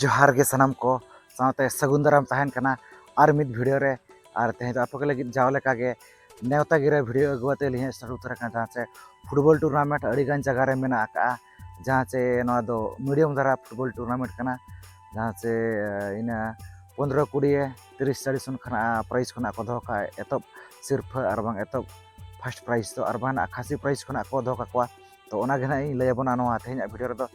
जोहार गे सनम को साथे सगुन दाराम तहन कना और मिद वीडियो रे और तेहे तो आपके लगे जाओ लेका गे नेवता गिरे वीडियो अगुआते लिहे स्टार्ट उतर का जहाँ से फुटबॉल टूर्नामेंट अड़ीगान जगह रे मेना का जहाँ से नवा दो मीडियम धारा फुटबॉल टूर्नामेंट कना जहाँ से इना 15-20-30-40 खना प्राइज खना को दो का एतब सिर्फ और बांग एतब फर्स्ट प्राइज तो और बांग खासी प्राइज खना को दो का तो ओना गे ना लय बना नवा तेहे वीडियो रे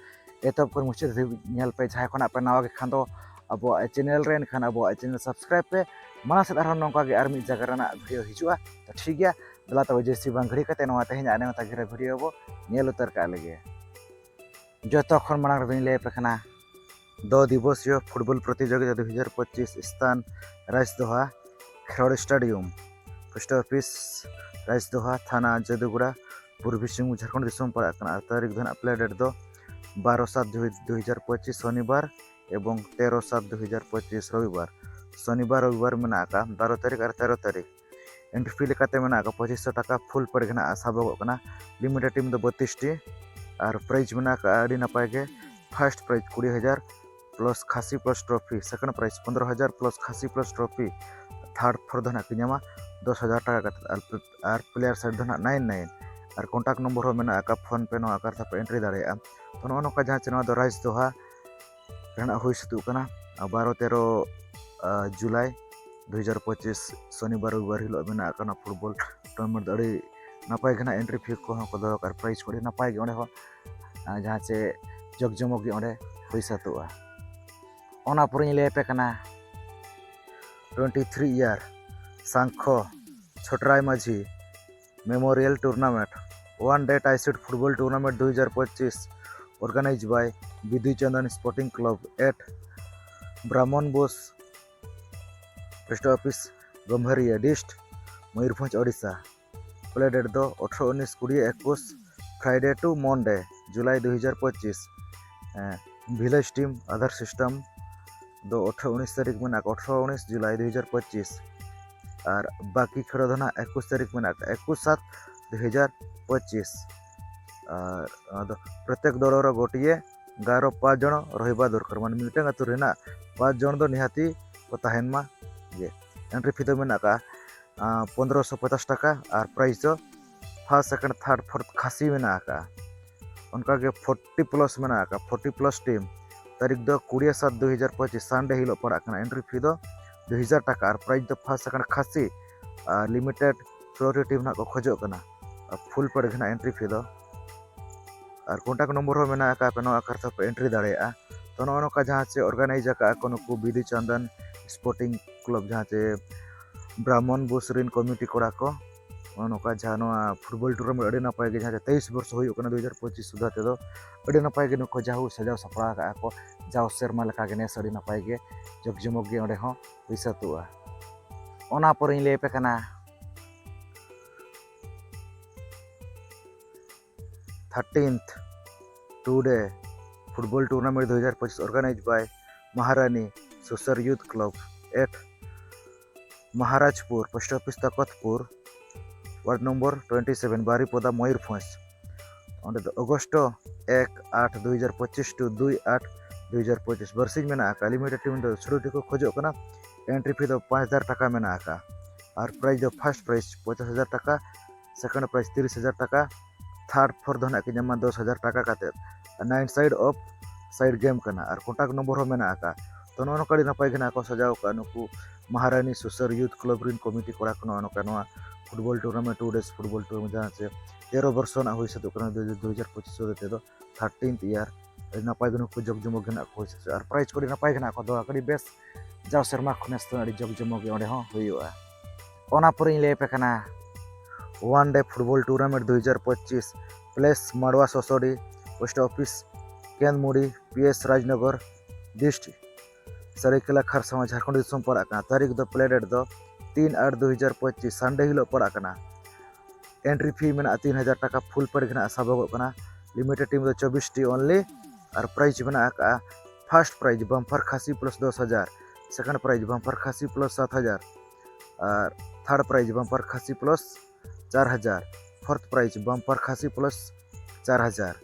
एतब कर मुचाद नेल पे जहाँ खना पे नवा खान दो अब चैनल रे खान अब चैनल सब्सक्राइब पे माना से नौका और मिद जगह वीडियो हिजुआ तो ठीक गया दला तब जैसी बांग घड़ी कते नवा तेहे आने तक वीडियो बो नेल उतर का लगे जो खन मांग रे लय पे खाना 2 दिवसीय फुटबॉल प्रतियोगिता 2025 स्थान राजदोहा खेलोड़ स्टेडियम पोस्ट ऑफिस राजदोहा थाना जदुगुड़ा पूर्वी सिंह झारखंड दिसम पड़ा तारीख धन अपले डेट दो 12/7/2025 शनिवार एवं 13/7/2025 रविवार शनिवार रविवार मेना 12 तारीख और 13 तारीख एंट्री फी लेकाते मेना 2500 टाका फुल पड़गना साबोगना लिमिटेड टीम दो 32 टी और प्राइज मेना अड़ी नपाय गे फर्स्ट प्राइज 20,000 प्लस खासी plus trophy second prize 15,000 plus खासी प्लस ट्रॉफी थर्ड फोर्थ धना किनामा 10,000 टाका और प्लेयर साइड धना 99 और कॉन्टैक्ट नंबर हो मेना फोन पे नो आकार पे एंट्री दाड़े तो नौका जहाँ से दो राजदोहा हुई सतुकना 12-13 जुलाई 2025 शनिवार रविवार हिलो मेना फुटबॉल टूर्नामेंट अड़ी नपाय गना एंट्री फी को दो और प्राइज को नपाय गे जहाँ से जगजमक गे हुई सतुआ ओना पुरी लय पे 23 year Sankho Chhotray Majhi memorial tournament one day टाइसेट football tournament 2025 organise by Bidhi Chandan sporting club at Brahman Bose post office Gambhiria dist Mayurbhanj Odisha play date दो 18-19-20-21 फ्राइडे टू मंडे जुलाई 2025 विलेज टीम आधार सिस्टम दो 18-19 तारीख में 18-19 जुलाई 2025 और बाकी खेल दो 21 तारीख में 21-7-2025 और प्रत्येक दल गोटे 11-5 जन रहा दरकार मान मिटन आतु 5 जन दो निहाती को तहनमा ये एंट्री फी दो मेना 1550 टाका और प्राइज दो फर्स्ट सेकंड थर्ड फोर्थ खासी मेना उनका 40 प्लस मेना 40 प्लस टीम तारीख दो 20-7-2025 संडे हिलो पड़ा एंट्री फी दो 2,000 टाका और प्राइज दो फर्स्ट सेकंड खासी लिमिटेड 16 टीम ना को खोजो कना फुल पड़गना एंट्री फी दो और कॉन्टैक्ट नंबर हो मेना पे नो आकार पे एंट्री दाड़ेया तो नौका जहाँ से ऑर्गेनाइज को विधि चंदन स्पोर्टिंग क्लब जहाँ से ब्राह्मण बोस रिन कमिटी कोड़ा को नौका जहाँ फुटबॉल टूर्नामेंट अड़ी नपाय गे जहाँ 23 वर्ष हो 2025 सुधा ते अड़ी नपाय गे नुको जाहू सजाव सपड़ा को जाओ सेरमा लेका गे नेस अड़ी नपाय गे जगजमक गे ओंडे हो हुईसतुआ ओना पर लय पे 13th two day football tournament 2025 organise by Maharani social youth club at Maharajpur post office Taktapur ward number 27 Baripada Mayurbhanj August 1-8-2025 to 2-8-2025 बरसिंग मेना लिमिटेड टीम दो 16 को खोजो कना एंट्री फी दो 5,000 टाका मेना और प्राइज दो फर्स्ट प्राइज 50,000 टाका सेकंड प्राइज 30,000 टाका थर्ड फोर्थ धना के जमा 10,000 टाका काते 9 साइड ऑफ साइड गेम कना और कॉन्टैक्ट नंबर हो मेना तो नौका नपाय गना को सजाव का नुकु महारानी सोशल यूथ क्लब रिन कमिटी कोड़ा को नौका football tournament 2 days football tournament जहाँ से 13 वर्ष ना हुई सतु 2025 दो 13th ईयर नपाय नुकु जगजमक गना को और प्राइज को नपाय गना को दो कड़ी बेस जाओ शर्मा खुनेस तो अड़ी जगजमक ओंडे हो हुईआ ओना पर लय पे one day football tournament 2025 place Madwa Sosodi post office Kendmudi PS Rajnagar district Seraikela Kharsawan Jharkhand दिसम पड़ा तारीख दो प्ले डेट दो 3-8-2025 संडे हिलो पड़ा एंट्री फी में 3,000 टाका फुल पड़गना साबोगना लिमिटेड टीम दो 24 टी ओनली और प्राइज में फर्स्ट प्राइज बम्पर खासी प्लस 10,000 सेकंड प्राइज बम्पर खासी प्लस 7,000 और थर्ड प्राइज बम्पर खासी प्लस 4,000 फोर्थ प्राइज बम्पर खासी प्लस 4,000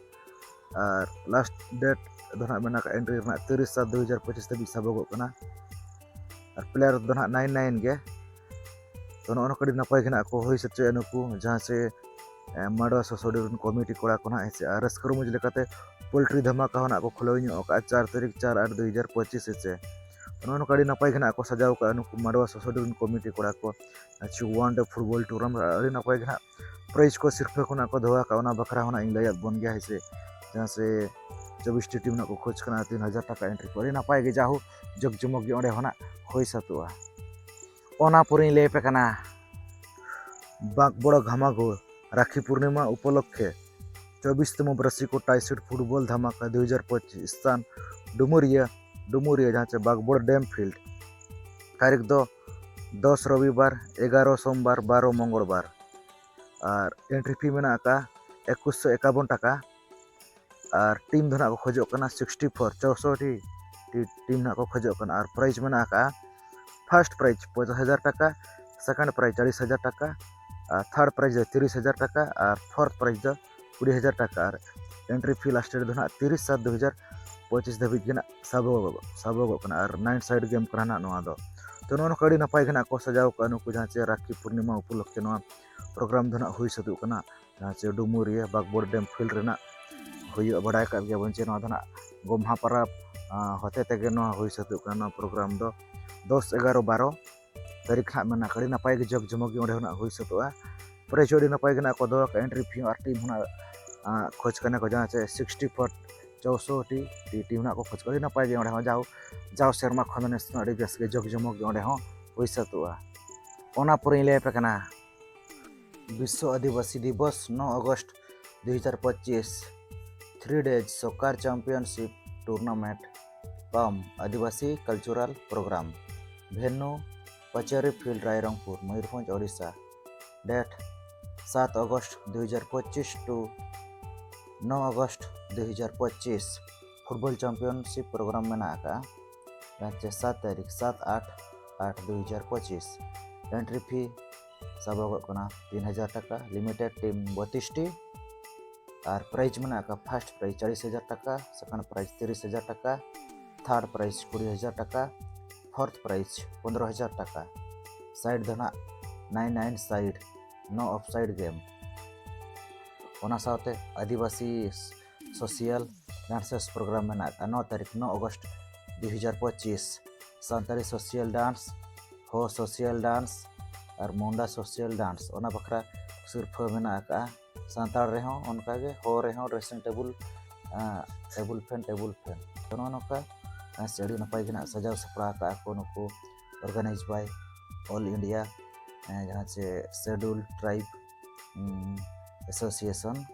और last date do nak mena ka entry rena 30/7/2025 dhabi sabogok kana ar player do nak 99 ge to no kadi napai gena ko hoi sache nuku jahan se Madwa society committee कोड़ा को ना ऐसे रस्कर मुझे लेकाते poultry धमाका होना को खुलो ᱧᱚᱜ का 4 तारीख 4/8/2025 से नो काडी नपाय गना को सजाव का नुकु माडवा सोसाइटी कमिटी कोड़ा को अच्छी वन डे फुटबॉल टूर्नामेंट अड़ी नपाय गना प्राइज को सिर्फ को ना को धोआ का ना बकरा होना इंग्लैंड बन गया है से जहां से 24 टी टीम ना को खोज करना 3000 टाका एंट्री को अड़ी नपाय गे जाहु जगजमग गे ओंडे होना होई सतुआ ओना पुरी ले पे कना बाग बड़ घमागो राखी पूर्णिमा उपलक्षे 24तम वार्षिक टाइसिड फुटबॉल धमाका 2025 स्थान डुमुरिया जहाँ से बागबड़ डैम फील्ड तारीख दो 10 रविवार 11 सोमवार 12 मंगलवार और एंट्री फी में का 2151 टाका और टीम धना को खोजो कना 64 64 टीम ना को खोजो कना और प्राइज में का फर्स्ट प्राइज 50,000 टाका सेकंड प्राइज 40,000 टाका थर्ड प्राइज 30,000 टाका और फोर्थ प्राइज 20,000 टाका और एंट्री फी लास्ट डेट 30/7/2025 धाबी के साबो और 9 साइड गेम करना नोआ दो तो नो कड़ी नपाय गना को सजाव का नुकु जहाँ से राखी पूर्णिमा उपलक्षे नोआ प्रोग्राम धना हुई सदु कना जहाँ से डुमुरिया बागबड़ डैम फील्ड रेना हुई बड़ाय का गया बंचे नोआ धना गोमहा परब होते तेगे नोआ हुई सदु कना प्रोग्राम दो 10 11 12 तारीख हाँ में कड़ी नपाय गे जग जमग ओंडे होना हुई सतुआ प्राइज ओडी नपाय गना को दो एंट्री फी और टीम होना खोज करने को जहाँ से 64 64 टीम ना को खोज करी नपाय गे ओंडे हो जाओ शर्मा खननेस अड़ी बेस गे जग जमग ओंडे हो हुई सतुआ ओना पुरी ले पे कना विश्व आदिवासी दिवस 9 अगस्त 2025 3 days soccer championship tournament cum Adivasi cultural programme venue Pacheri field Rairangpur Mayurbhanj Odisha date 7 अगस्त 2025 टू 9 अगस्त 2025 फुटबॉल चैंपियनशिप प्रोग्राम में का 7 तारीख 7/8/2025 एंट्री फी सबक 3000 टाका लिमिटेड टीम 32 टी और प्राइज में का फर्स्ट प्राइज 40,000 टाका सेकंड प्राइज 30,000 टाका थर्ड प्राइज 20,000 टाका फोर्थ प्राइज 15,000 टाका साइड धना 99 side no offside game ओना साथे आदिवासी सोशल डांसेस प्रोग्राम में 9 तारीख 9 अगस्त 2025 सानताली सोशल डांस हो सोशल डांस और मुंडा सोशल डांस ओना बखरा सिर्फ में का सानताल रे हो उनका गे हो रे हो ड्रेसिंग टेबल फैन तो नोका सेडी नपाय गना सजाव सपड़ा का को नुको ऑर्गेनाइज बाय ऑल इंडिया जहाँ से शेड्यूल ट्राइब एसोसिएशन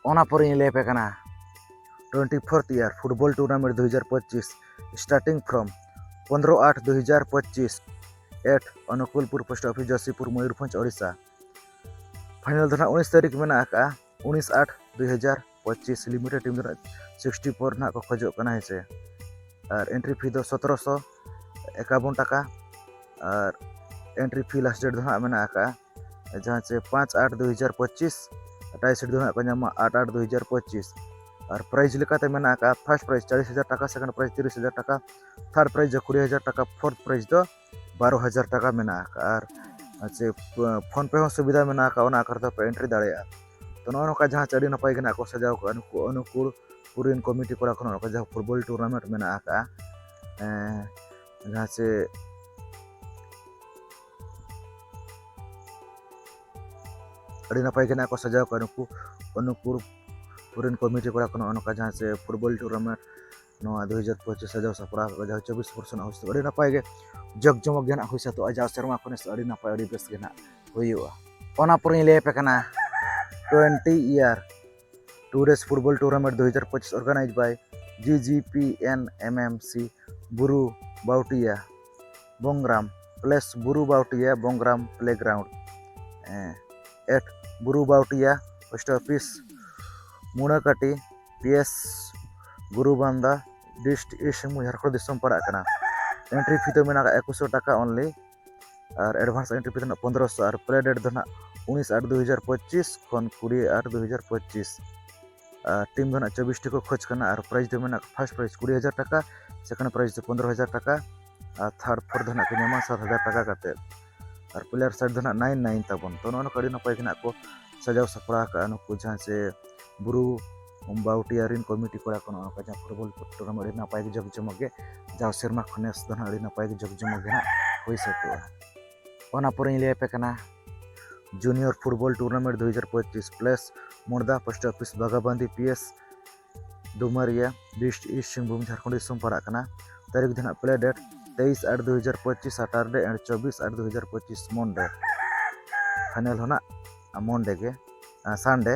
ओना पर ले पे कना 24th year football tournament 2025 starting from 15/8/2025 at Anukulpur post office Jashipur Mayurbhanj Odisha final धना 19 तारीख में का 19/8/2025 लिमिटेड टीम 64 ना को खोजो कना है से और एंट्री फी दो 1751 टाका और एंट्री फी लास्ट डेट धना में का जहाँ से 5/8/2025 टाइस डेट धना को नाम 8/8/2025 और प्राइज लेकाते में का फर्स्ट प्राइज 40,000 टाका सेकंड प्राइज 30,000 टाका थर्ड प्राइज 20,000 टाका फोर्थ प्राइज दो 12,000 टाका में और अच्छे फोन पे सुविधा में का करते पे एंट्री दाड़ा तो नौका जहाँ चढ़ी नपाय गना को सजाव को अनुकूल पूरी कमिटी कोड़ा को जहाँ फुटबॉल टूर्नामेंट में जहाँ से अड़ी नपाय गना को सजाव को अनुकूल पूरी कमिटी कोड़ा को जहाँ से फुटबॉल टूर्नामेंट 2025 सजाव सपड़ा जहाँ 24% हो अड़ी नपाय गे जग जमक गना हुई तो अजा शर्मा खने अड़ी नपाय अड़ी बेस गना हुआ ओना पुरी ले पे कना 20 year 2 days football tournament 2025 organise by GGPN MMC Buru बाउटिया बोंग्राम place Buru बाउटिया बोंग्राम playground at Buru Bautia post office Munakati PS Gurubanda district east Jharkhand दिसम पड़ा कना एंट्री फी तो में 2100 टाका ओनली और एडवांस एंट्री फी 1500 और प्ले डेट 19/8/2025 खन 20/8/2025 टीम दो 24 टी को खोज करना और प्राइज दो में फर्स्ट प्राइज 20,000 टाका, सेकंड प्राइज दो 15,000 टाका और थर्ड फोर्थ दो को नामा 7,000 टाका करते और प्लेयर साइड दो 9 तबन तो नोनो कड़ी नपाय के को सजाव सपड़ा का नुकु जहाँ से बुरु बाउटियारिन कमिटी कोड़ा को नोनो का फुटबॉल टूर्नामेंट नपाय के जग जमगे जाव सेरमा खनेस दो नपाय के जग जमगे हुई सकता ओना पर ले पे कना junior football tournament 2025 place Murda post office Bagabandi PS Dumaria district east Singhbhum Jharkhand दिसम पड़ा तारीख दिन play date 23/8/2025 Saturday and 24/8/2025 Monday final होना मंडे के संडे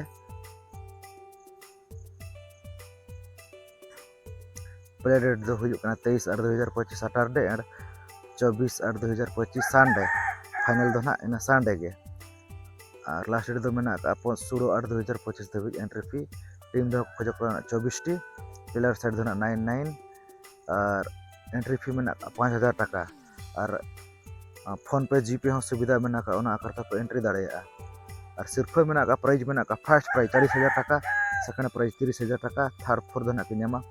प्ले डेट दो हुई 23/8/2025 सैटरडे एंड 24/8/2025 संडे फाइनल दो इन संडे के और लास्ट डेट दो मेना 16/8/2025 धाबी एंट्री फी टीम दो खोज 24 टी प्लेयर साइड दो 9 और एंट्री फी में 5,000 टाका और फोन पे जीपे हो सुविधा में करता को एंट्री दाड़े और सिर्फ में प्राइज में फर्स्ट प्राइज 40,000 टाका, सेकंड प्राइज 30,000 टाका, थर्ड फोर्थ नामा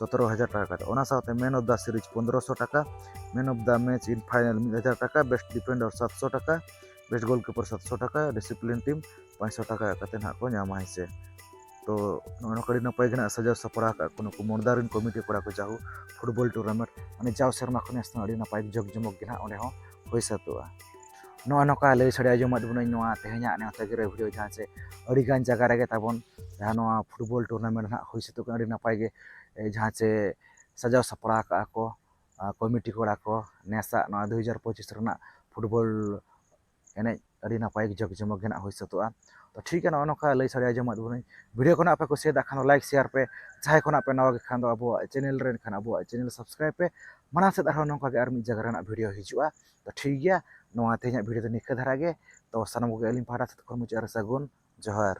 17,000 टाका साथ मैन ऑफ द सीरीज 1,500 टाका, man of the match in final 1,000 टाका, बेस्ट डिफेंडर 700 टाका, बेस्ट गोलकीपर 700 टाका, डिसिप्लिन टीम 500 टाका को नामा से तो नोकड़ी नपाय के सजाव सपड़ा को मुर्दारिन कमिटी कोड़ा को जाहू फुटबॉल टूर्नामेंट माने जाव सेरमा खनेस नपाय जग जमक गे ओंडे हो हुई सतुआ नौका लई सड़ी आजम बना तेहना नेतागिरी भिडियो जहाँ से अड़ीगान जगह रेगे ताबन जहाँ फुटबॉल टूर्नामेंट ना हुई सतु नपाय गे जहाँ से सजाव सपड़ा को कमिटी कोड़ा को नेसा 2025 फुटबॉल एने अड़ी नपाय जग जमक गे हुई सतुआ तो ठीक है नौका लई सड़ी आजम बना वीडियो को पे कुछ खान लाइक शेयर पे जहाँ को पे नवा खान अब चैनल रे खान अब चैनल सब्सक्राइब पे मना से नौका और मिद जगह वीडियो हिजुआ तो ठीक है तेज वीडियो निका धारा गे तो सानम को अली पहाड़ा से मुझे सागुन जोहार।